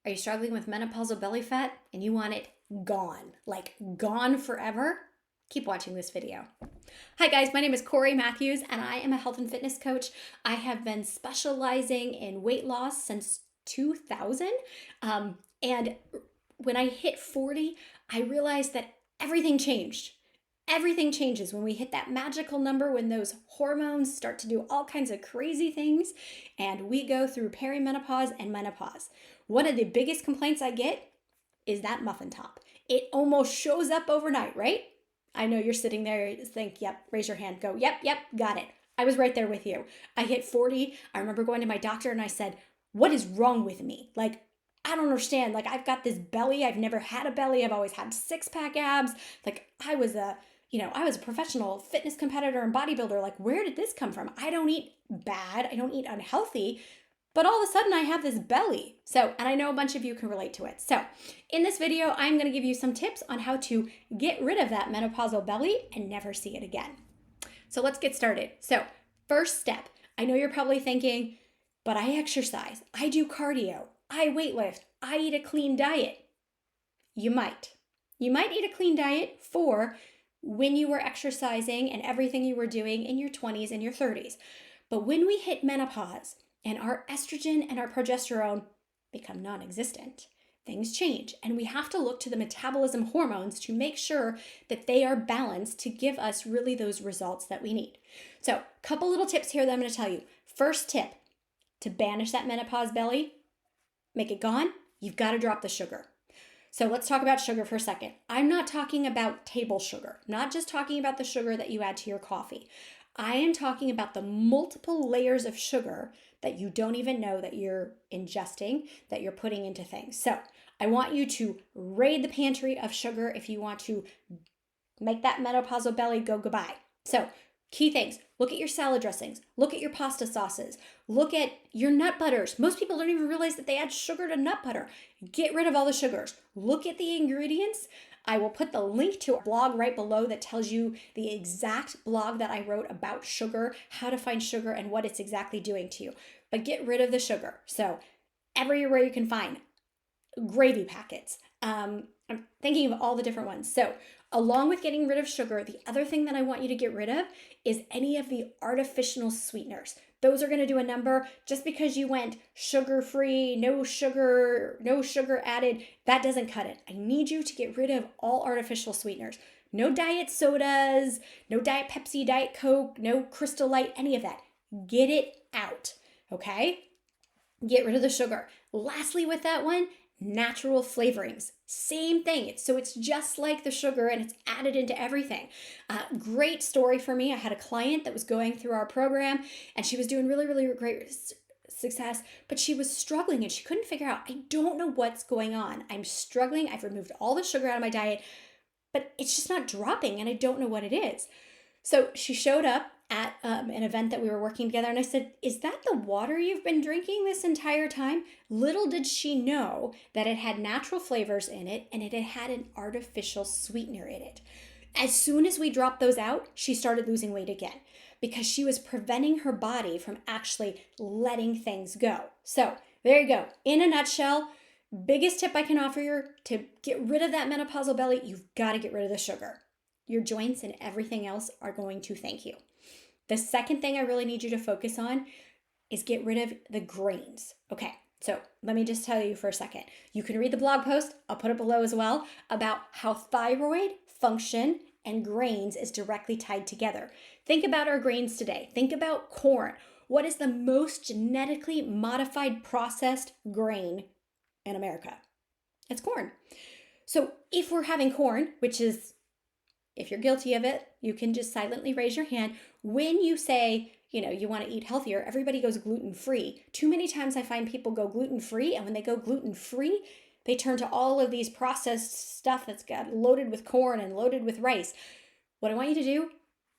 Are you struggling with menopausal belly fat and you want it gone, like gone forever? Keep watching this video. Hi guys, my name is Corey Matthews and I am a health and fitness coach. I have been specializing in weight loss since 2000. And when I hit 40, I realized that everything changed. Everything changes when we hit that magical number, when those hormones start to do all kinds of crazy things and we go through perimenopause and menopause. One of the biggest complaints I get is that muffin top. It almost shows up overnight, right? I know you're sitting there, you think, yep, raise your hand, go, yep, got it. I was right there with you. I hit 40. I remember going to my doctor and I said, what is wrong with me? Like, I don't understand. Like, I've got this belly. I've never had a belly. I've always had six-pack abs. Like, I was a professional fitness competitor and bodybuilder. Like, where did this come from? I don't eat bad. I don't eat unhealthy. But all of a sudden I have this belly. And I know a bunch of you can relate to it. So in this video, I'm going to give you some tips on how to get rid of that menopausal belly and never see it again. So let's get started. So first step, I know you're probably thinking, but I exercise, I do cardio, I weightlift, I eat a clean diet. You might eat a clean diet for when you were exercising and everything you were doing in your 20s and your 30s. But when we hit menopause and our estrogen and our progesterone become non-existent, things change. And we have to look to the metabolism hormones to make sure that they are balanced to give us really those results that we need. So a couple little tips here that I'm going to tell you. First tip, to banish that menopause belly, make it gone, you've got to drop the sugar. So let's talk about sugar for a second. I'm not talking about table sugar, not just talking about the sugar that you add to your coffee. I am talking about the multiple layers of sugar that you don't even know that you're ingesting, that you're putting into things. So I want you to raid the pantry of sugar if you want to make that menopausal belly go goodbye. So key things, look at your salad dressings, look at your pasta sauces, look at your nut butters. Most people don't even realize that they add sugar to nut butter. Get rid of all the sugars. Look at the ingredients. I will put the link to a blog right below that tells you the exact blog that I wrote about sugar, how to find sugar and what it's exactly doing to you. But get rid of the sugar. So everywhere you can find gravy packets. I'm thinking of all the different ones. So along with getting rid of sugar, the other thing that I want you to get rid of is any of the artificial sweeteners. Those are going to do a number. Just because you went sugar-free, no sugar added, that doesn't cut it. I need you to get rid of all artificial sweeteners. No diet sodas, no diet Pepsi, diet Coke, no Crystal Light, any of that. Get it out, okay? Get rid of the sugar. Lastly with that one, natural flavorings. Same thing. It's just like the sugar and it's added into everything. Great story for me. I had a client that was going through our program and she was doing really, really great success, but she was struggling and she couldn't figure out, I don't know what's going on. I'm struggling. I've removed all the sugar out of my diet, but it's just not dropping and I don't know what it is. So she showed up at an event that we were working together and I said, is that the water you've been drinking this entire time? Little did she know that it had natural flavors in it and it had an artificial sweetener in it. As soon as we dropped those out, she started losing weight again because she was preventing her body from actually letting things go. So there you go. In a nutshell, biggest tip I can offer you to get rid of that menopausal belly, you've got to get rid of the sugar. Your joints and everything else are going to thank you. The second thing I really need you to focus on is get rid of the grains. Okay, so let me just tell you for a second. You can read the blog post, I'll put it below as well, about how thyroid function and grains is directly tied together. Think about our grains today. Think about corn. What is the most genetically modified processed grain in America? It's corn. So if we're having corn, which is, if you're guilty of it, you can just silently raise your hand. When you say, you want to eat healthier, everybody goes gluten-free. Too many times I find people go gluten-free, and when they go gluten-free, they turn to all of these processed stuff that's got loaded with corn and loaded with rice. What I want you to do,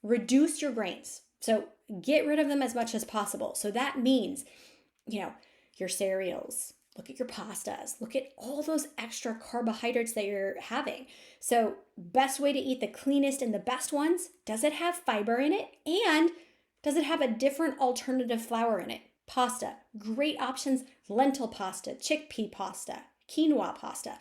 reduce your grains. So get rid of them as much as possible. So that means, your cereals, look at your pastas, look at all those extra carbohydrates that you're having. So best way to eat the cleanest and the best ones, does it have fiber in it? And does it have a different alternative flour in it? Pasta, great options, lentil pasta, chickpea pasta. quinoa pasta.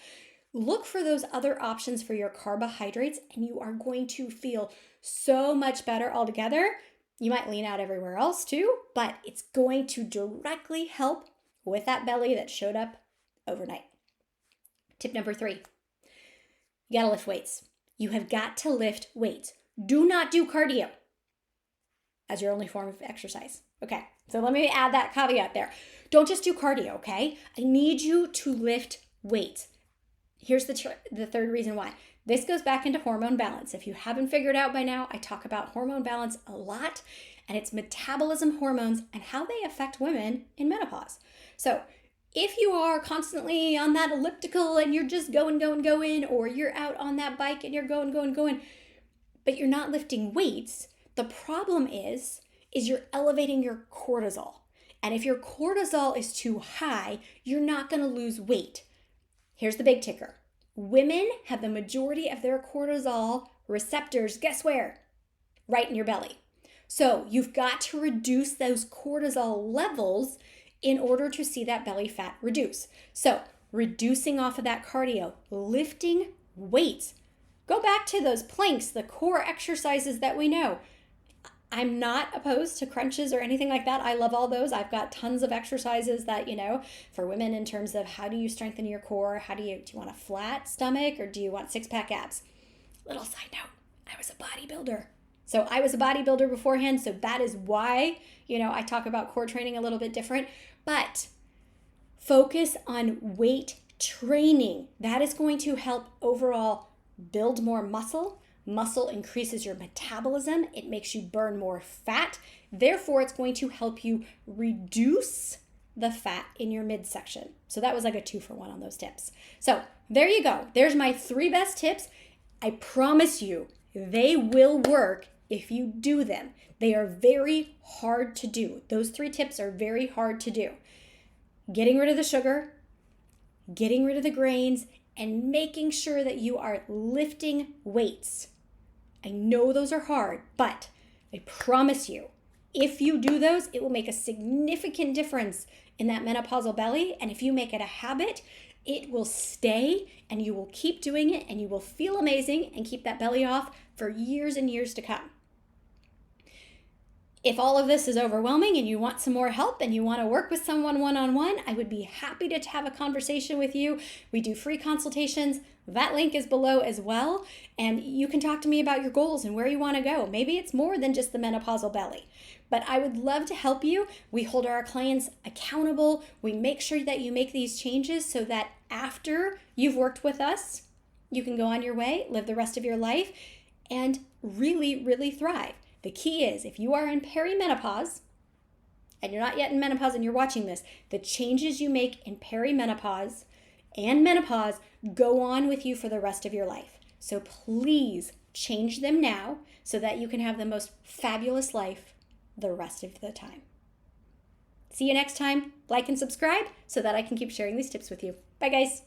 Look for those other options for your carbohydrates, and you are going to feel so much better altogether. You might lean out everywhere else too, but it's going to directly help with that belly that showed up overnight. Tip number 3, you gotta lift weights. You have got to lift weights. Do not do cardio as your only form of exercise. Okay, so let me add that caveat there. Don't just do cardio, okay? I need you to lift weights. Here's the third reason why. This goes back into hormone balance. If you haven't figured out by now, I talk about hormone balance a lot, and it's metabolism hormones and how they affect women in menopause. So if you are constantly on that elliptical and you're just going, or you're out on that bike and you're going, but you're not lifting weights, the problem is you're elevating your cortisol. And if your cortisol is too high, you're not going to lose weight. Here's the big ticker. Women have the majority of their cortisol receptors, guess where? Right in your belly. So you've got to reduce those cortisol levels in order to see that belly fat reduce. So reducing off of that cardio, lifting weights. Go back to those planks, the core exercises that we know. I'm not opposed to crunches or anything like that. I love all those. I've got tons of exercises that, for women in terms of how do you strengthen your core? Do you want a flat stomach or do you want 6-pack abs? Little side note, I was a bodybuilder. So I was a bodybuilder beforehand. So that is why, I talk about core training a little bit different, but focus on weight training. That is going to help overall build more muscle. Muscle increases your metabolism. It makes you burn more fat. Therefore, it's going to help you reduce the fat in your midsection. So that was like a 2-for-1 on those tips. So there you go. There's my 3 best tips. I promise you, they will work if you do them. They are very hard to do. Those 3 tips are very hard to do. Getting rid of the sugar, getting rid of the grains, and making sure that you are lifting weights. I know those are hard, but I promise you, if you do those, it will make a significant difference in that menopausal belly. And if you make it a habit, it will stay and you will keep doing it and you will feel amazing and keep that belly off for years and years to come. If all of this is overwhelming and you want some more help and you want to work with someone one-on-one, I would be happy to have a conversation with you. We do free consultations. That link is below as well. And you can talk to me about your goals and where you want to go. Maybe it's more than just the menopausal belly, but I would love to help you. We hold our clients accountable. We make sure that you make these changes so that after you've worked with us, you can go on your way, live the rest of your life, and really, really thrive. The key is if you are in perimenopause and you're not yet in menopause and you're watching this, the changes you make in perimenopause and menopause go on with you for the rest of your life. So please change them now so that you can have the most fabulous life the rest of the time. See you next time. Like and subscribe so that I can keep sharing these tips with you. Bye, guys.